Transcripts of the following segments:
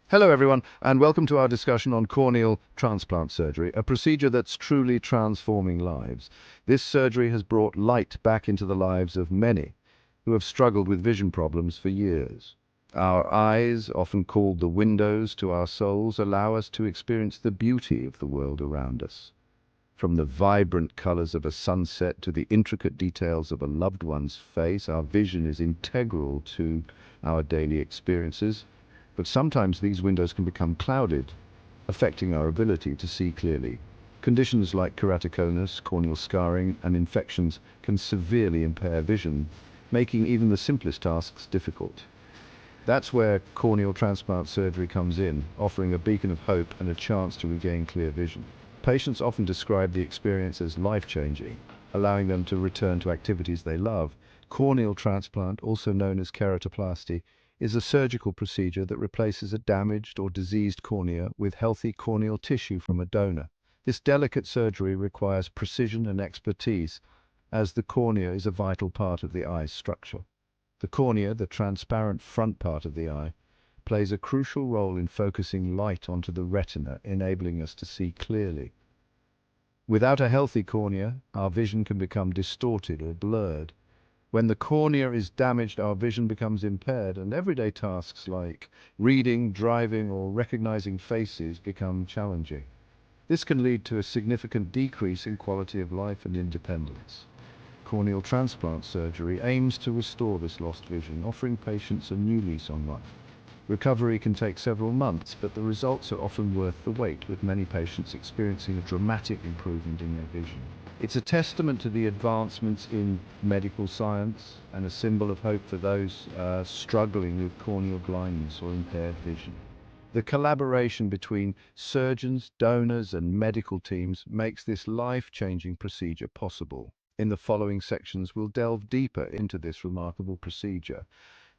Hello everyone, and welcome to our discussion on corneal transplant surgery, a procedure that's truly transforming lives. This surgery has brought light back into the lives of many who have struggled with vision problems for years. Our eyes, often called the windows to our souls, allow us to experience the beauty of the world around us. From the vibrant colors of a sunset to the intricate details of a loved one's face, our vision is integral to our daily experiences. But sometimes these windows can become clouded, affecting our ability to see clearly. Conditions like keratoconus, corneal scarring, and infections can severely impair vision, making even the simplest tasks difficult. That's where corneal transplant surgery comes in, offering a beacon of hope and a chance to regain clear vision. Patients often describe the experience as life-changing, allowing them to return to activities they love. Corneal transplant, also known as keratoplasty, is a surgical procedure that replaces a damaged or diseased cornea with healthy corneal tissue from a donor. This delicate surgery requires precision and expertise, as the cornea is a vital part of the eye's structure. The cornea, the transparent front part of the eye, plays a crucial role in focusing light onto the retina, enabling us to see clearly. Without a healthy cornea, our vision can become distorted or blurred. When the cornea is damaged, our vision becomes impaired, and everyday tasks like reading, driving, or recognizing faces become challenging. This can lead to a significant decrease in quality of life and independence. Corneal transplant surgery aims to restore this lost vision, offering patients a new lease on life. Recovery can take several months, but the results are often worth the wait, with many patients experiencing a dramatic improvement in their vision. It's a testament to the advancements in medical science and a symbol of hope for those struggling with corneal blindness or impaired vision. The collaboration between surgeons, donors, and medical teams makes this life-changing procedure possible. In the following sections, we'll delve deeper into this remarkable procedure,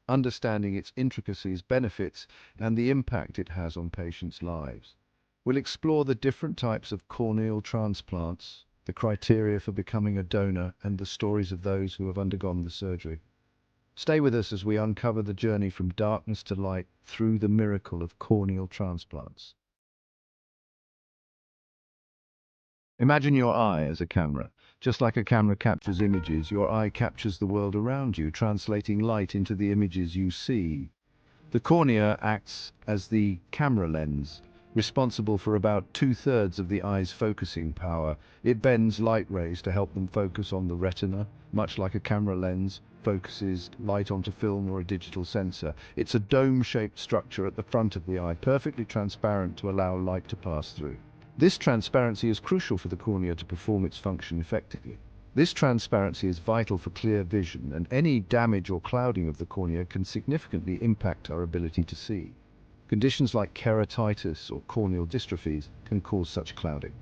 understanding its intricacies, benefits, and the impact it has on patients' lives. We'll explore the different types of corneal transplants, the criteria for becoming a donor, and the stories of those who have undergone the surgery. Stay with us as we uncover the journey from darkness to light through the miracle of corneal transplants. Imagine your eye as a camera. Just like a camera captures images, your eye captures the world around you, translating light into the images you see. The cornea acts as the camera lens, responsible for about 2/3 of the eye's focusing power. It bends light rays to help them focus on the retina, much like a camera lens focuses light onto film or a digital sensor. It's a dome-shaped structure at the front of the eye, perfectly transparent to allow light to pass through. This transparency is crucial for the cornea to perform its function effectively. This transparency is vital for clear vision, and any damage or clouding of the cornea can significantly impact our ability to see. Conditions like keratitis or corneal dystrophies can cause such clouding.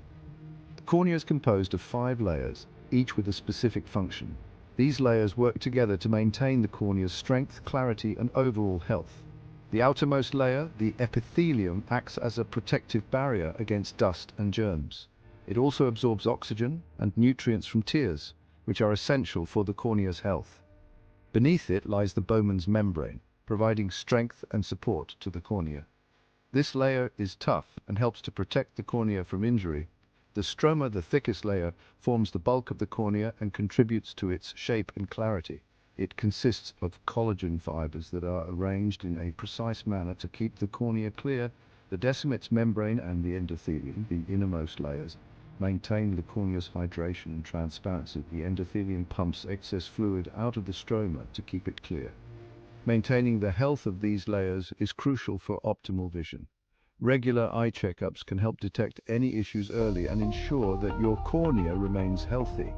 The cornea is composed of 5 layers, each with a specific function. These layers work together to maintain the cornea's strength, clarity, and overall health. The outermost layer, the epithelium, acts as a protective barrier against dust and germs. It also absorbs oxygen and nutrients from tears, which are essential for the cornea's health. Beneath it lies the Bowman's membrane, providing strength and support to the cornea. This layer is tough and helps to protect the cornea from injury. The stroma, the thickest layer, forms the bulk of the cornea and contributes to its shape and clarity. It consists of collagen fibers that are arranged in a precise manner to keep the cornea clear. The Descemet's membrane and the endothelium, the innermost layers, maintain the cornea's hydration and transparency. The endothelium pumps excess fluid out of the stroma to keep it clear. Maintaining the health of these layers is crucial for optimal vision. Regular eye checkups can help detect any issues early and ensure that your cornea remains healthy.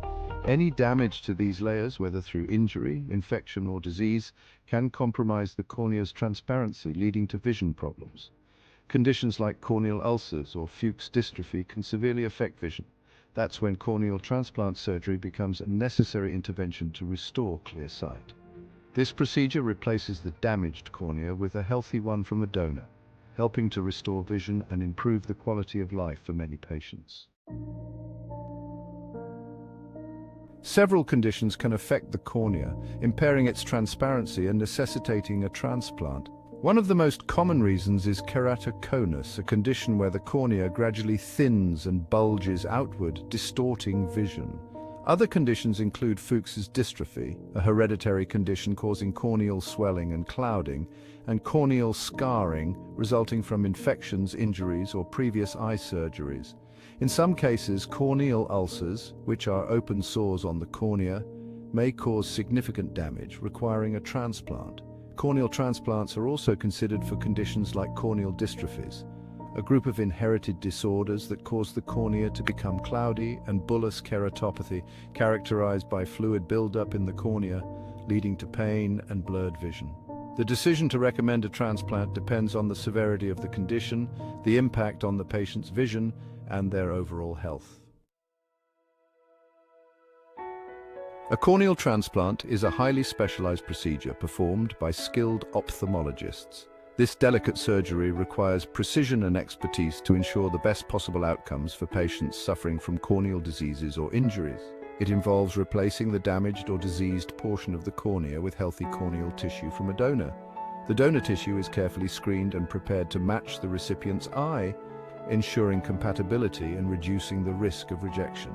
Any damage to these layers, whether through injury, infection, or disease, can compromise the cornea's transparency, leading to vision problems. Conditions like corneal ulcers or Fuchs dystrophy can severely affect vision. That's when corneal transplant surgery becomes a necessary intervention to restore clear sight. This procedure replaces the damaged cornea with a healthy one from a donor, helping to restore vision and improve the quality of life for many patients. Several conditions can affect the cornea, impairing its transparency and necessitating a transplant. One of the most common reasons is keratoconus, a condition where the cornea gradually thins and bulges outward, distorting vision. Other conditions include Fuchs's dystrophy, a hereditary condition causing corneal swelling and clouding, and corneal scarring resulting from infections, injuries, or previous eye surgeries. In some cases, corneal ulcers, which are open sores on the cornea, may cause significant damage, requiring a transplant. Corneal transplants are also considered for conditions like corneal dystrophies, a group of inherited disorders that cause the cornea to become cloudy, and bullous keratopathy, characterized by fluid buildup in the cornea, leading to pain and blurred vision. The decision to recommend a transplant depends on the severity of the condition, the impact on the patient's vision, and their overall health. A corneal transplant is a highly specialized procedure performed by skilled ophthalmologists. This delicate surgery requires precision and expertise to ensure the best possible outcomes for patients suffering from corneal diseases or injuries. It involves replacing the damaged or diseased portion of the cornea with healthy corneal tissue from a donor. The donor tissue is carefully screened and prepared to match the recipient's eye, ensuring compatibility and reducing the risk of rejection.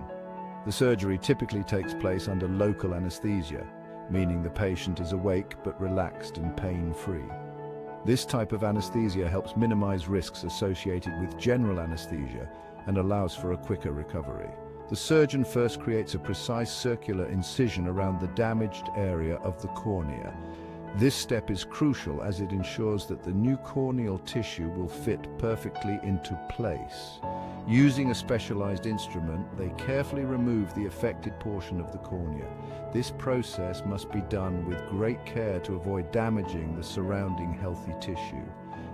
The surgery typically takes place under local anesthesia, meaning the patient is awake but relaxed and pain-free. This type of anesthesia helps minimize risks associated with general anesthesia and allows for a quicker recovery. The surgeon first creates a precise circular incision around the damaged area of the cornea. This step is crucial as it ensures that the new corneal tissue will fit perfectly into place. Using a specialized instrument, they carefully remove the affected portion of the cornea. This process must be done with great care to avoid damaging the surrounding healthy tissue.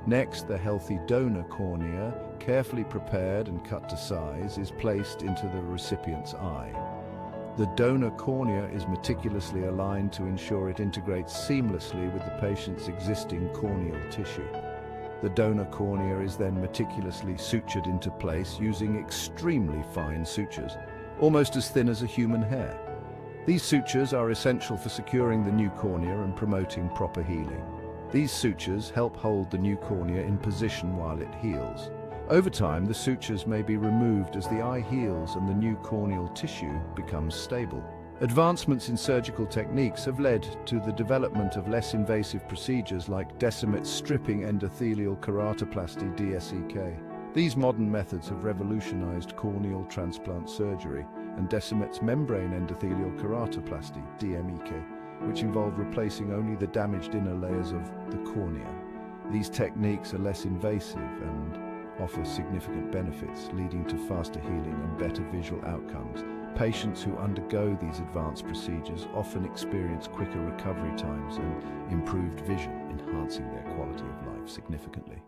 Next, the healthy donor cornea, carefully prepared and cut to size, is placed into the recipient's eye. The donor cornea is meticulously aligned to ensure it integrates seamlessly with the patient's existing corneal tissue. The donor cornea is then meticulously sutured into place using extremely fine sutures, almost as thin as a human hair. These sutures are essential for securing the new cornea and promoting proper healing. These sutures help hold the new cornea in position while it heals. Over time, the sutures may be removed as the eye heals and the new corneal tissue becomes stable. Advancements in surgical techniques have led to the development of less invasive procedures like Decimet's stripping endothelial keratoplasty (DSEK). These modern methods have revolutionized corneal transplant surgery, and Decimet's membrane endothelial keratoplasty (DMEK), which involve replacing only the damaged inner layers of the cornea. These techniques are less invasive and offer significant benefits, leading to faster healing and better visual outcomes. Patients who undergo these advanced procedures often experience quicker recovery times and improved vision, enhancing their quality of life significantly.